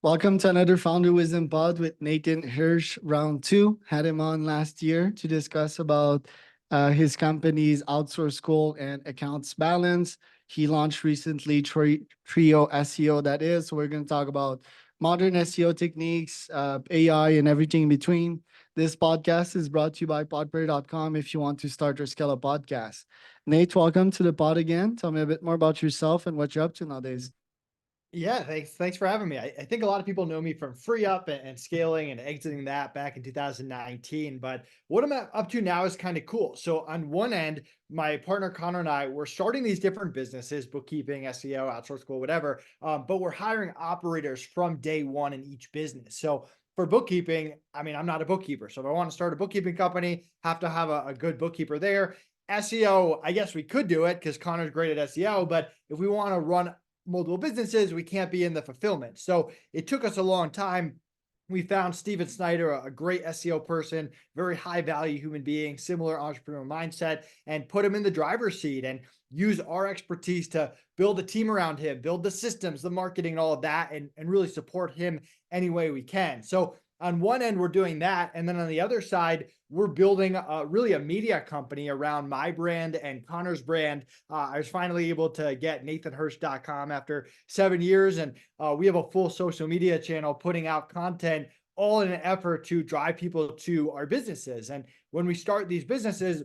Welcome to another Founder Wisdom Pod with Nathan Hirsch, round two. Had him on last year to discuss about his company's outsource goal and accounts balance. He launched recently Trio SEO, that is. So we're going to talk about modern SEO techniques, AI, and everything in between. This podcast is brought to you by podper.com if you want to start or scale a podcast. Nate, welcome to the pod again. Tell me a bit more about yourself and what you're up to nowadays. Yeah, thanks for having me. I think a lot of people know me from FreeUp and scaling and exiting that back in 2019. But what I'm up to now is kind of cool. So on one end, my partner Conor and I we're starting these different businesses, bookkeeping, SEO, outsource school, whatever. But we're hiring operators from day one in each business. So for bookkeeping, I mean, I'm not a bookkeeper. So if I want to start a bookkeeping company, have to have a good bookkeeper there. SEO, I guess we could do it because Conor's great at SEO, but if we want to run multiple businesses, we can't be in the fulfillment. So it took us a long time. We found Steven Snyder, a great SEO person, very high value human being, similar entrepreneurial mindset, and put him in the driver's seat and use our expertise to build a team around him, build the systems, the marketing, and all of that, and really support him any way we can. So on one end, we're doing that. And then on the other side, we're building really a media company around my brand and Conor's brand. I was finally able to get nathanhirsch.com after 7 years. And we have a full social media channel putting out content all in an effort to drive people to our businesses. And when we start these businesses,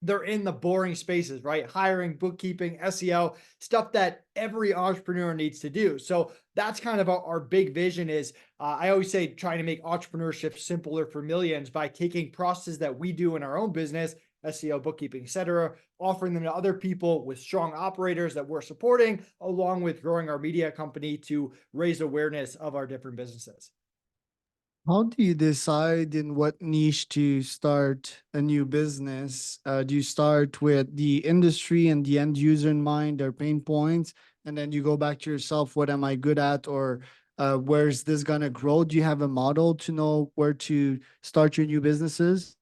they're in the boring spaces, right? Hiring, bookkeeping, SEO, stuff that every entrepreneur needs to do. So that's kind of our big vision is I always say trying to make entrepreneurship simpler for millions by taking processes that we do in our own business, SEO, bookkeeping, et cetera, offering them to other people with strong operators that we're supporting, along with growing our media company to raise awareness of our different businesses. How do you decide in what niche to start a new business? Do you start with the industry and the end user in mind, their pain points, and then you go back to yourself, what am I good at, or where's this gonna grow? Do you have a model to know where to start your new businesses?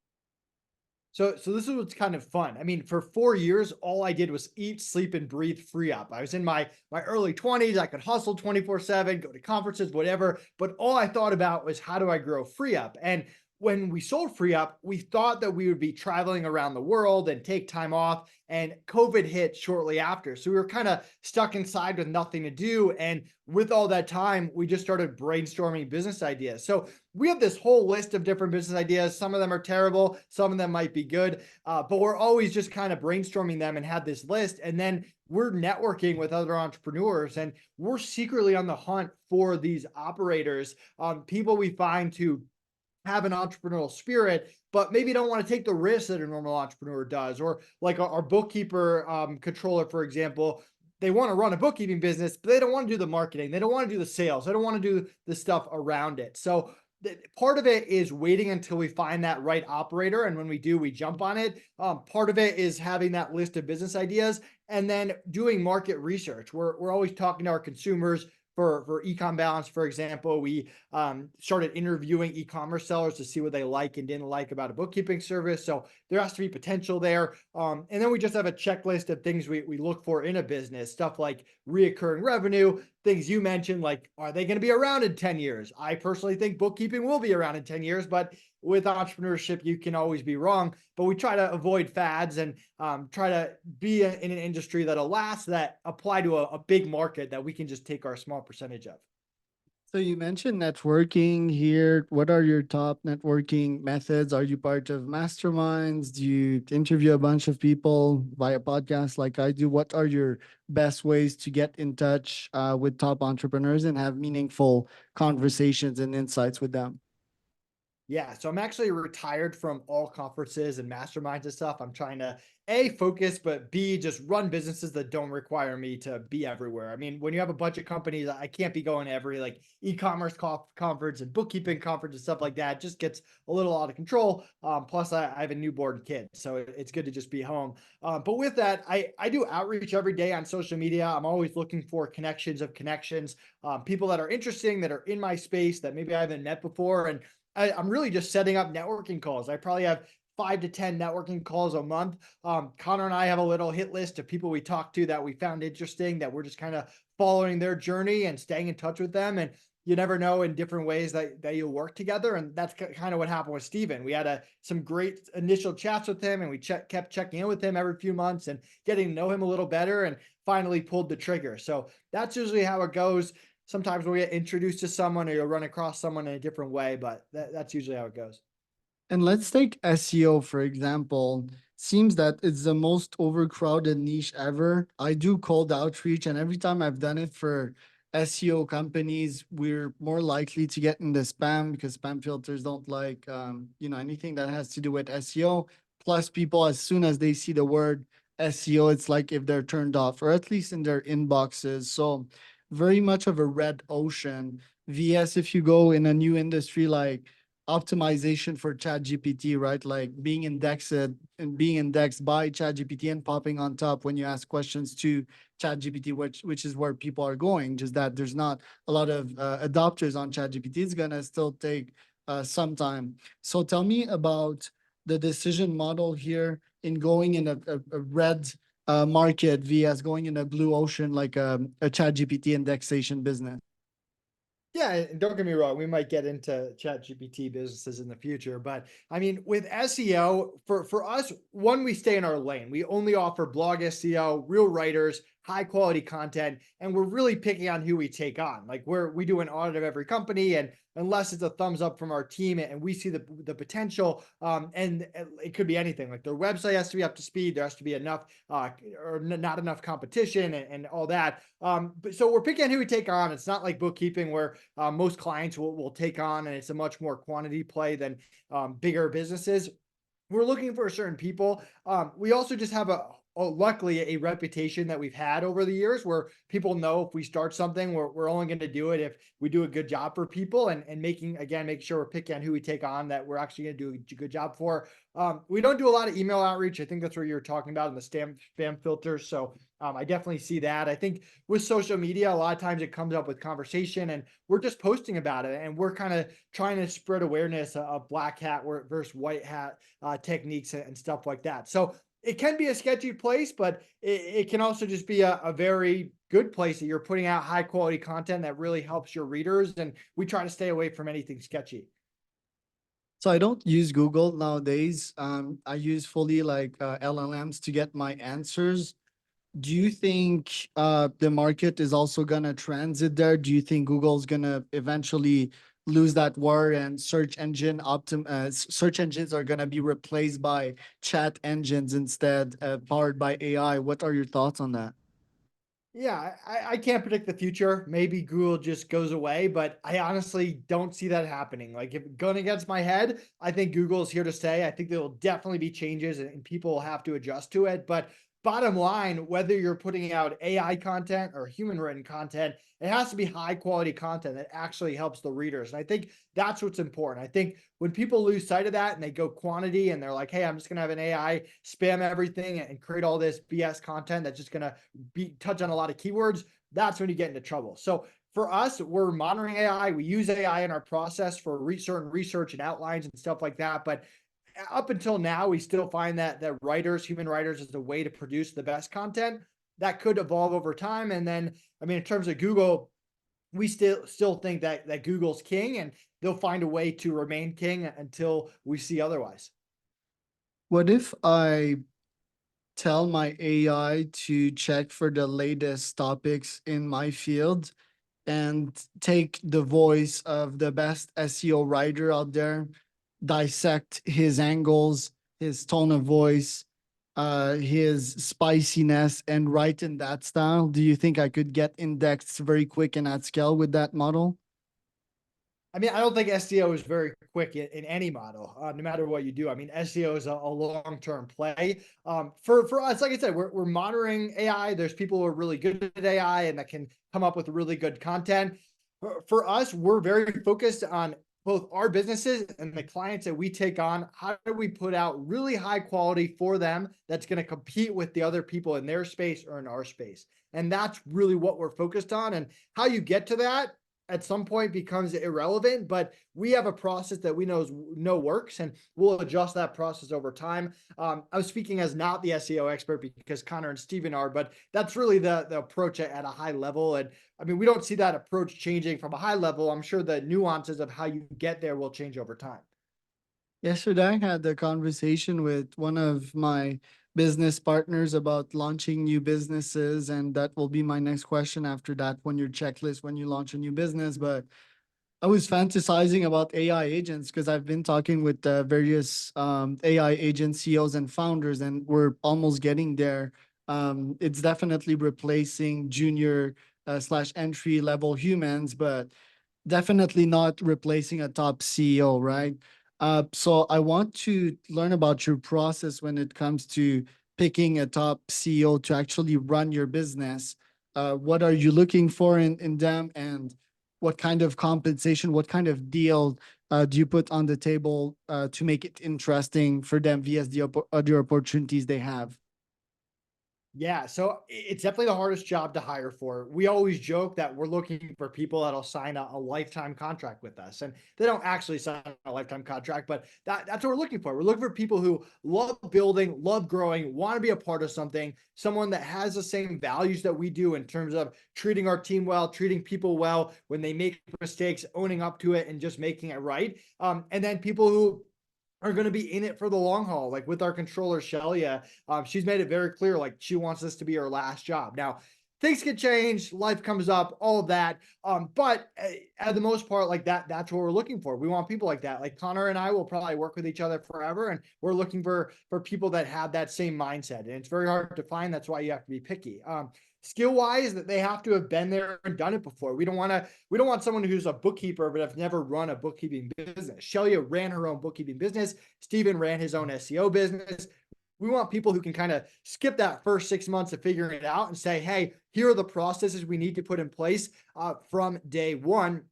So this is what's kind of fun. I mean, for 4 years, all I did was eat, sleep, and breathe FreeUp. I was in my early 20s. I could hustle 24/7, go to conferences, whatever. But all I thought about was how do I grow FreeUp? And when we sold FreeUp, we thought that we would be traveling around the world and take time off. And COVID hit shortly after. So we were kind of stuck inside with nothing to do. And with all that time, we just started brainstorming business ideas. So we have this whole list of different business ideas. Some of them are terrible, some of them might be good, but we're always just kind of brainstorming them and had this list. And then we're networking with other entrepreneurs and we're secretly on the hunt for these operators, people we find to have an entrepreneurial spirit, but maybe don't want to take the risk that a normal entrepreneur does. Or like our bookkeeper controller, for example, they want to run a bookkeeping business, but they don't want to do the marketing. They don't want to do the sales. They don't want to do the stuff around it. So part of it is waiting until we find that right operator. And when we do, we jump on it. Part of it is having that list of business ideas and then doing market research. We're always talking to our consumers for e-com balance, for example. We started interviewing e-commerce sellers to see what they like and didn't like about a bookkeeping service. So there has to be potential there. And then we just have a checklist of things we look for in a business, stuff like reoccurring revenue, things you mentioned, like, are they going to be around in 10 years? I personally think bookkeeping will be around in 10 years, but with entrepreneurship, you can always be wrong. But we try to avoid fads and try to be in an industry that'll last, that apply to a big market that we can just take our small percentage of. So you mentioned networking here. What are your top networking methods? Are you part of masterminds? Do you interview a bunch of people via podcasts like I do? What are your best ways to get in touch with top entrepreneurs and have meaningful conversations and insights with them? Yeah, so I'm actually retired from all conferences and masterminds and stuff. I'm trying to A, focus, but B, just run businesses that don't require me to be everywhere. I mean, when you have a bunch of companies, I can't be going to every like e-commerce conference and bookkeeping conference and stuff like that. It just gets a little out of control. Plus, I have a newborn kid, so it's good to just be home. But with that, I do outreach every day on social media. I'm always looking for connections of connections, people that are interesting, that are in my space that maybe I haven't met before. And I'm really just setting up networking calls. I probably have 5 to 10 networking calls a month. Conor and I have a little hit list of people we talk to that we found interesting that we're just kind of following their journey and staying in touch with them. And you never know in different ways that you'll work together. And that's kind of what happened with Steven. We had some great initial chats with him, and we kept checking in with him every few months and getting to know him a little better, and finally pulled the trigger. So that's usually how it goes. Sometimes we'll get introduced to someone or you'll run across someone in a different way, but that's usually how it goes. And let's take SEO, for example. Seems that it's the most overcrowded niche ever. I do cold outreach, and every time I've done it for SEO companies, we're more likely to get in the spam because spam filters don't like, anything that has to do with SEO. Plus, people, as soon as they see the word SEO, it's like if they're turned off, or at least in their inboxes. So, very much of a red ocean. VS, if you go in a new industry like optimization for ChatGPT, right? Like being indexed and being indexed by ChatGPT and popping on top when you ask questions to ChatGPT, which is where people are going. Just that there's not a lot of adopters on ChatGPT. It's gonna still take some time. So tell me about the decision model here in going in a red market vs going in a blue ocean like a ChatGPT indexation business. Yeah, and don't get me wrong, we might get into chat GPT businesses in the future, but I mean, with SEO, for us, one, we stay in our lane. We only offer blog SEO, real writers, high quality content, and we're really picking on who we take on. Like we do an audit of every company, and unless it's a thumbs up from our team and we see the potential, and it could be anything. Like their website has to be up to speed, there has to be enough or not enough competition and all that. But so we're picking who we take on. It's not like bookkeeping where most clients will take on, and it's a much more quantity play than bigger businesses. We're looking for certain people. We also just have luckily a reputation that we've had over the years where people know if we start something, we're only going to do it if we do a good job for people, and make sure we're picking on who we take on that we're actually going to do a good job for. We don't do a lot of email outreach. I think that's what you're talking about in the spam filters. So I definitely see that. I think with social media, a lot of times it comes up with conversation, and we're just posting about it, and we're kind of trying to spread awareness of black hat versus white hat techniques and stuff like that. So it can be a sketchy place, but it can also just be a very good place that you're putting out high quality content that really helps your readers. And we try to stay away from anything sketchy. So I don't use Google nowadays. I use fully like LLMs to get my answers. Do you think the market is also gonna transit there? Do you think Google's gonna eventually lose that war and search engines are gonna be replaced by chat engines instead, powered by AI? What are your thoughts on that? Yeah, I can't predict the future. Maybe Google just goes away, but I honestly don't see that happening. Like, if going against my head, I think Google is here to stay. I think there will definitely be changes, and people will have to adjust to it. But bottom line, whether you're putting out AI content or human written content, it has to be high quality content that actually helps the readers. And I think that's what's important. I think when people lose sight of that and they go quantity and they're like, hey, I'm just going to have an AI spam everything and create all this BS content that's just going to touch on a lot of keywords, that's when you get into trouble. So for us, we're monitoring AI. We use AI in our process for certain research and outlines and stuff like that. But up until now, we still find that human writers, is the way to produce the best content. That could evolve over time. And then, I mean, in terms of Google, we still think that Google's king, and they'll find a way to remain king until we see otherwise. What if I tell my AI to check for the latest topics in my field and take the voice of the best SEO writer out there, dissect his angles, his tone of voice, his spiciness, and write in that style? Do you think I could get indexed very quick and at scale with that model? I mean, I don't think SEO is very quick in any model, no matter what you do. I mean, SEO is a long-term play. For us, like I said, we're monitoring AI. There's people who are really good at AI and that can come up with really good content. For us, we're very focused on both our businesses and the clients that we take on. How do we put out really high quality for them that's going to compete with the other people in their space or in our space? And that's really what we're focused on. And how you get to that, at some point becomes irrelevant, but we have a process that we know works, and we'll adjust that process over time. I was speaking as not the SEO expert because Connor and Steven are, but that's really the approach at a high level. And I mean, we don't see that approach changing from a high level. I'm sure the nuances of how you get there will change over time. Yesterday, I had a conversation with one of my business partners about launching new businesses, and that will be my next question after that. When your checklist when you launch a new business, but I was fantasizing about AI agents because I've been talking with various AI agent CEOs and founders, and we're almost getting there. It's definitely replacing junior slash entry level humans, but definitely not replacing a top CEO, right? So I want to learn about your process when it comes to picking a top CEO to actually run your business. What are you looking for in them, and what kind of compensation, what kind of deal do you put on the table to make it interesting for them via the other opportunities they have? Yeah, so it's definitely the hardest job to hire for. We always joke that we're looking for people that'll sign a lifetime contract with us. And they don't actually sign a lifetime contract, but that's what we're looking for. We're looking for people who love building, love growing, want to be a part of something, someone that has the same values that we do in terms of treating our team well, treating people well when they make mistakes, owning up to it, and just making it right. And then people who are going to be in it for the long haul. Like with our controller, Shelia, she's made it very clear, like she wants this to be her last job. Now, things can change, life comes up, all of that. But at the most part, like that's what we're looking for. We want people like that. Like Connor and I will probably work with each other forever. And we're looking for people that have that same mindset. And it's very hard to find. That's why you have to be picky. Skill wise, that they have to have been there and done it before. We don't want someone who's a bookkeeper but have never run a bookkeeping business. Shelia ran her own bookkeeping business. Steven ran his own SEO business. We want people who can kind of skip that first 6 months of figuring it out and say, hey, here are the processes we need to put in place from day one,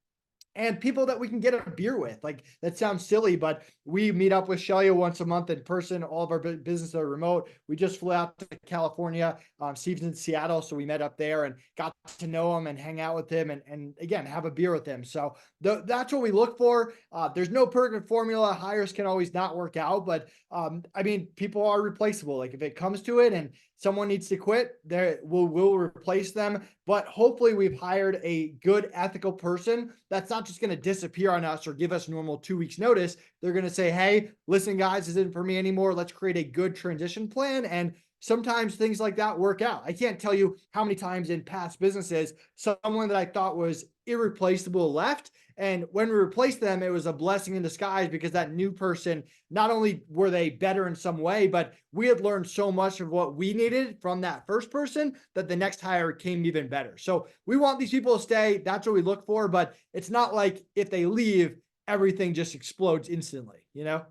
and people that we can get a beer with. Like that sounds silly, but we meet up with Shelia once a month in person. All of our businesses are remote. We just flew out to California. Steve's in Seattle, so we met up there and got to know him and hang out with him, and again have a beer with him. So that's what we look for. There's no perfect formula. Hires can always not work out, but I mean, people are replaceable. Like if it comes to it and someone needs to quit, there we'll replace them. But hopefully we've hired a good ethical person that's not just going to disappear on us or give us normal 2 weeks notice. They're going to say, hey, listen guys, this isn't for me anymore. Let's create a good transition plan. And sometimes things like that work out. I can't tell you how many times in past businesses someone that I thought was irreplaceable left, and when we replaced them, it was a blessing in disguise because that new person, not only were they better in some way, but we had learned so much of what we needed from that first person that the next hire came even better. So we want these people to stay. That's what we look for. But it's not like if they leave, everything just explodes instantly, you know?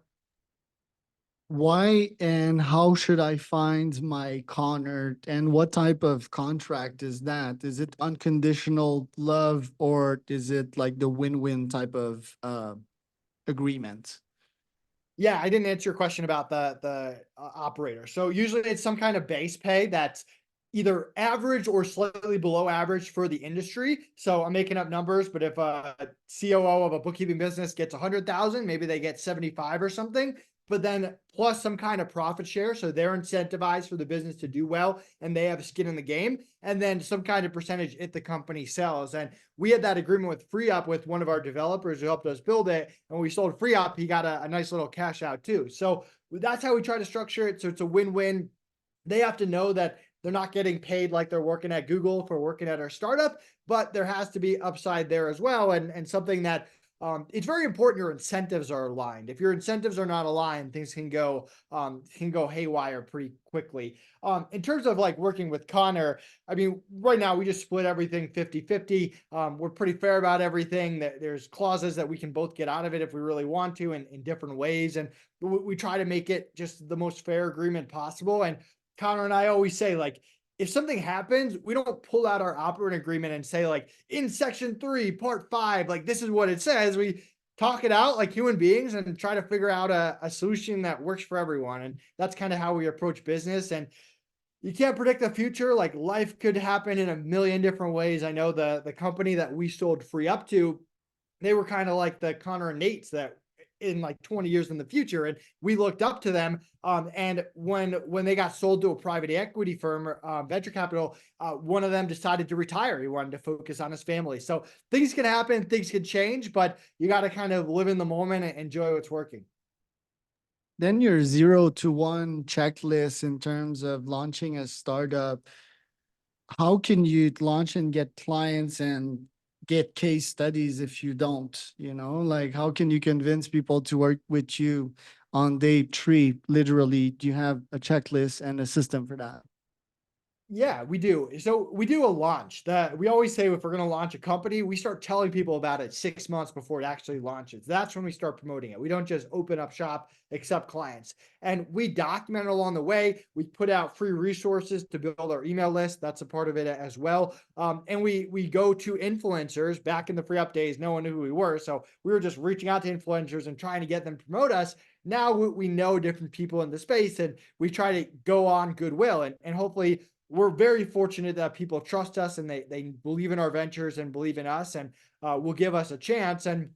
Why and how should I find my Connor, and what type of contract is that? Is it unconditional love, or is it like the win-win type of agreement? Yeah, I didn't answer your question about the operator. So usually it's some kind of base pay that's either average or slightly below average for the industry. So I'm making up numbers, but if a COO of a bookkeeping business gets 100,000, maybe they get 75 or something. But then plus some kind of profit share, so they're incentivized for the business to do well, and they have skin in the game. And then some kind of percentage if the company sells. And we had that agreement with FreeUp with one of our developers who helped us build it. And when we sold FreeUp, he got a nice little cash out too. So that's how we try to structure it. So it's a win-win. They have to know that they're not getting paid like they're working at Google for working at our startup, but there has to be upside there as well. And something that it's very important your incentives are aligned. If your incentives are not aligned, things can go haywire pretty quickly. In terms of like working with Connor, I mean, right now we just split everything 50-50. We're pretty fair about everything. There's clauses that we can both get out of it if we really want to in different ways. And we try to make it just the most fair agreement possible. And Connor and I always say, like, if something happens, we don't pull out our operating agreement and say, like, in section 3, part 5, like, this is what it says. We talk it out like human beings and try to figure out a solution that works for everyone. And that's kind of how we approach business. And You can't predict the future. Like life could happen in a million different ways. I know the company that we sold FreeUp to, they were kind of like the Conor and Nates that in like 20 years in the future, and we looked up to them. And when they got sold to a private equity firm, venture capital, one of them decided to retire. He wanted to focus on his family. So things can happen, things can change, but you got to kind of live in the moment and enjoy what's working. Then your 0 to 1 checklist in terms of launching a startup. How can you launch and get clients and get case studies if you don't, like how can you convince people to work with you on day 3? Literally, do you have a checklist and a system for that? Yeah, we do. So we do a launch that we always say if we're going to launch a company, we start telling people about it 6 months before it actually launches. That's when we start promoting it. We don't just open up shop, accept clients. And we document it along the way. We put out free resources to build our email list. That's a part of it as well. And we go to influencers. Back in the FreeUp days, no one knew who we were. So we were just reaching out to influencers and trying to get them to promote us. Now we know different people in the space and we try to go on goodwill and hopefully we're very fortunate that people trust us and they believe in our ventures and believe in us and will give us a chance. And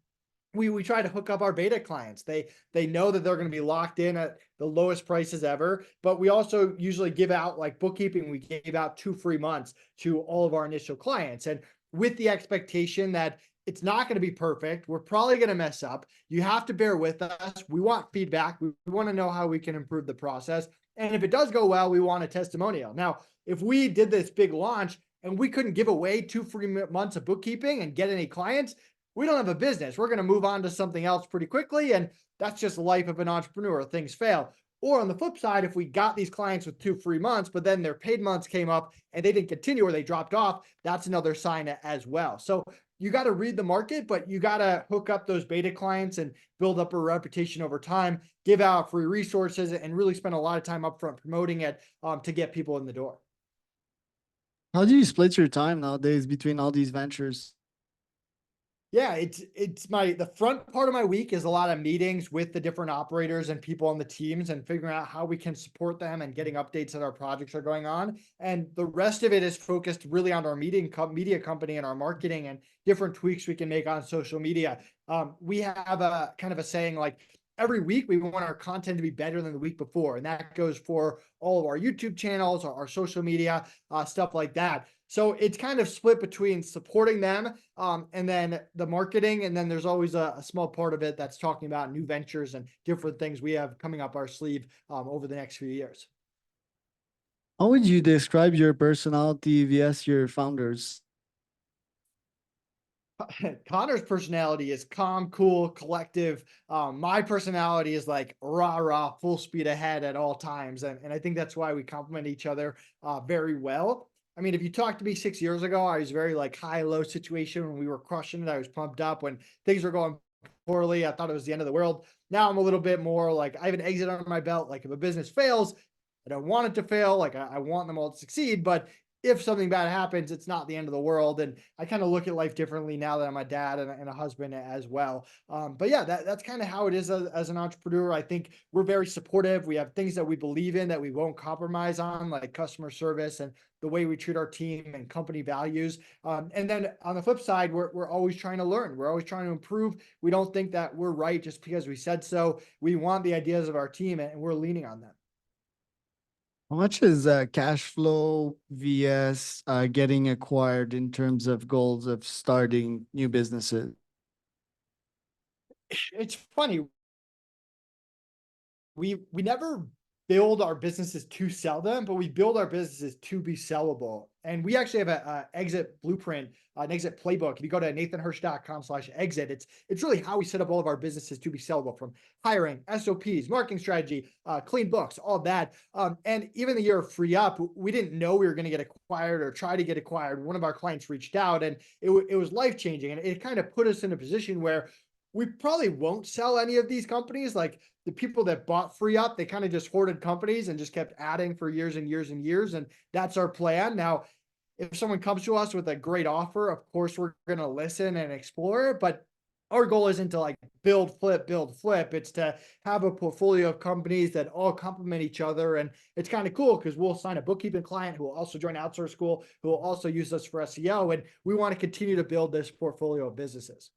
we try to hook up our beta clients. They know that they're going to be locked in at the lowest prices ever. But we also usually give out like bookkeeping. We gave out 2 free months to all of our initial clients, and with the expectation that it's not going to be perfect. We're probably going to mess up. You have to bear with us. We want feedback. We want to know how we can improve the process. And if it does go well, we want a testimonial. Now, if we did this big launch and we couldn't give away 2 free months of bookkeeping and get any clients, we don't have a business. We're going to move on to something else pretty quickly. And that's just the life of an entrepreneur. Things fail. Or on the flip side, if we got these clients with 2 free months, but then their paid months came up and they didn't continue or they dropped off, that's another sign as well. So you got to read the market, but you got to hook up those beta clients and build up a reputation over time, give out free resources, and really spend a lot of time upfront promoting it to get people in the door. How do you split your time nowadays between all these ventures? Yeah, it's my the front part of my week is a lot of meetings with the different operators and people on the teams and figuring out how we can support them and getting updates that our projects are going on. And the rest of it is focused really on our media company and our marketing and different tweaks we can make on social media. We have a kind of a saying like every week we want our content to be better than the week before, and that goes for all of our YouTube channels, our social media, stuff like that. So it's kind of split between supporting them and then the marketing. And then there's always a small part of it that's talking about new ventures and different things we have coming up our sleeve over the next few years. How would you describe your personality vs your founders? Connor's personality is calm, cool, collective. My personality is like rah rah, full speed ahead at all times, and I think that's why we complement each other very well. I mean, if you talked to me 6 years ago, I was very like high low situation when we were crushing it. I was pumped up when things were going poorly. I thought it was the end of the world. Now I'm a little bit more like I have an exit under my belt. Like if a business fails, I don't want it to fail. Like I want them all to succeed, but if something bad happens, it's not the end of the world. And I kind of look at life differently now that I'm a dad and a husband as well. But yeah, that's kind of how it is as an entrepreneur. I think we're very supportive. We have things that we believe in that we won't compromise on, like customer service and the way we treat our team and company values. And then on the flip side, we're always trying to learn. We're always trying to improve. We don't think that we're right just because we said so. We want the ideas of our team and we're leaning on them. How much is cash flow vs getting acquired in terms of goals of starting new businesses? It's funny. We never build our businesses to sell them, but we build our businesses to be sellable. And we actually have a exit blueprint, an exit playbook. If you go to nathanhirsch.com/exit, it's really how we set up all of our businesses to be sellable, from hiring, SOPs, marketing strategy, clean books, all that. And even the year of FreeUp, we didn't know we were going to get acquired or try to get acquired. One of our clients reached out and it was life changing. And it kind of put us in a position where we probably won't sell any of these companies. Like the people that bought FreeUp, they kind of just hoarded companies and just kept adding for years and years and years. And that's our plan. Now, if someone comes to us with a great offer, of course, we're going to listen and explore it. But our goal isn't to like build, flip. It's to have a portfolio of companies that all complement each other. And it's kind of cool because we'll sign a bookkeeping client who will also join Outsource School, who will also use us for SEO. And we want to continue to build this portfolio of businesses.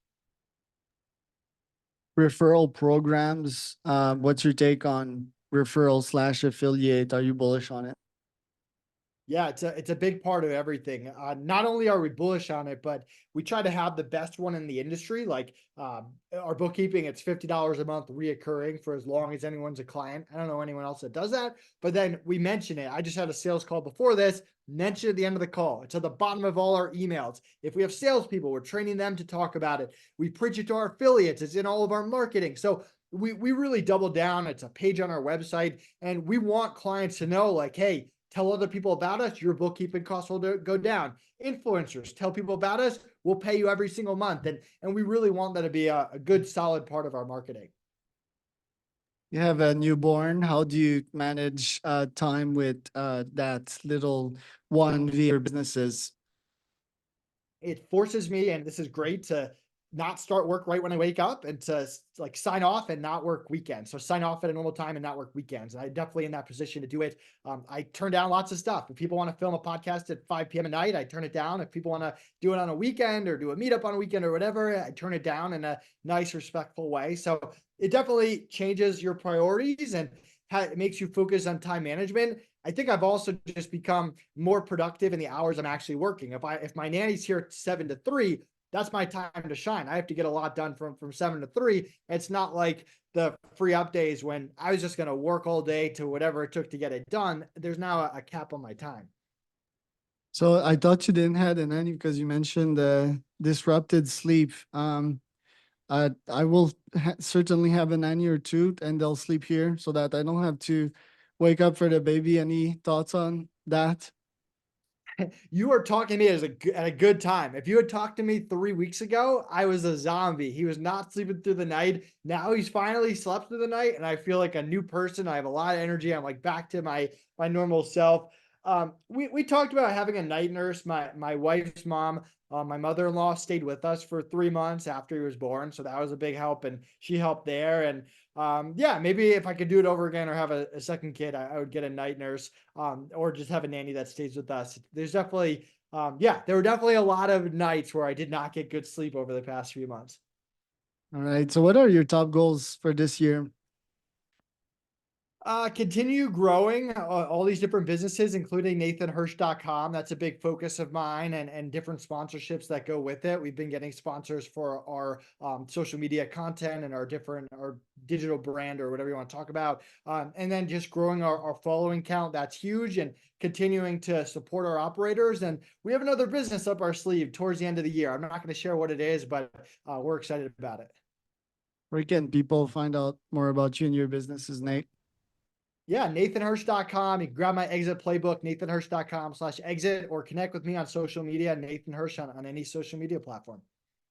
Referral programs, what's your take on referral slash affiliate? Are you bullish on it? Yeah, it's a big part of everything. Not only are we bullish on it, but we try to have the best one in the industry. Like our bookkeeping, it's $50 a month reoccurring for as long as anyone's a client. I don't know anyone else that does that, but then we mention it. I just had a sales call before this, mention at the end of the call. It's at the bottom of all our emails. If we have salespeople, we're training them to talk about it. We preach it to our affiliates. It's in all of our marketing. So we really double down. It's a page on our website, and we want clients to know, like, hey, tell other people about us, your bookkeeping costs will go down. Influencers, tell people about us, we'll pay you every single month. And we really want that to be a good, solid part of our marketing. You have a newborn. How do you manage time with that little one via your businesses? It forces me, and this is great, to not start work right when I wake up and to like sign off and not work weekends. So sign off at a normal time and not work weekends. And I'm definitely in that position to do it. I turn down lots of stuff. If people want to film a podcast at 5 p.m. at night, I turn it down. If people want to do it on a weekend or do a meetup on a weekend or whatever, I turn it down in a nice, respectful way. So it definitely changes your priorities and it makes you focus on time management. I think I've also just become more productive in the hours I'm actually working. If my nanny's here 7 to 3, that's my time to shine. I have to get a lot done from 7 to 3. It's not like the FreeUp days when I was just going to work all day to whatever it took to get it done. There's now a cap on my time. So I thought you didn't have an nanny because you mentioned the disrupted sleep. I will certainly have a nanny or two, and they'll sleep here so that I don't have to wake up for the baby. Any thoughts on that? You are talking to me at a good time. If you had talked to me 3 weeks ago, I was a zombie. He was not sleeping through the night. Now he's finally slept through the night, and I feel like a new person. I have a lot of energy. I'm like back to my normal self. We talked about having a night nurse. My wife's mom, my mother-in-law, stayed with us for 3 months after he was born, so that was a big help, and she helped there. And yeah, maybe if I could do it over again or have a second kid, I would get a night nurse, or just have a nanny that stays with us. There's definitely, yeah, there were definitely a lot of nights where I did not get good sleep over the past few months. All right. So what are your top goals for this year? Continue growing all these different businesses, including nathanhirsch.com. That's a big focus of mine, and different sponsorships that go with it. We've been getting sponsors for our social media content and our digital brand or whatever you want to talk about. And then just growing our following count. That's huge, and continuing to support our operators. And we have another business up our sleeve towards the end of the year. I'm not going to share what it is, but we're excited about it. Where can people find out more about you and your businesses, Nate? Yeah, nathanhirsch.com. You can grab my exit playbook, nathanhirsch.com/exit, or connect with me on social media, Nathan Hirsch on any social media platform.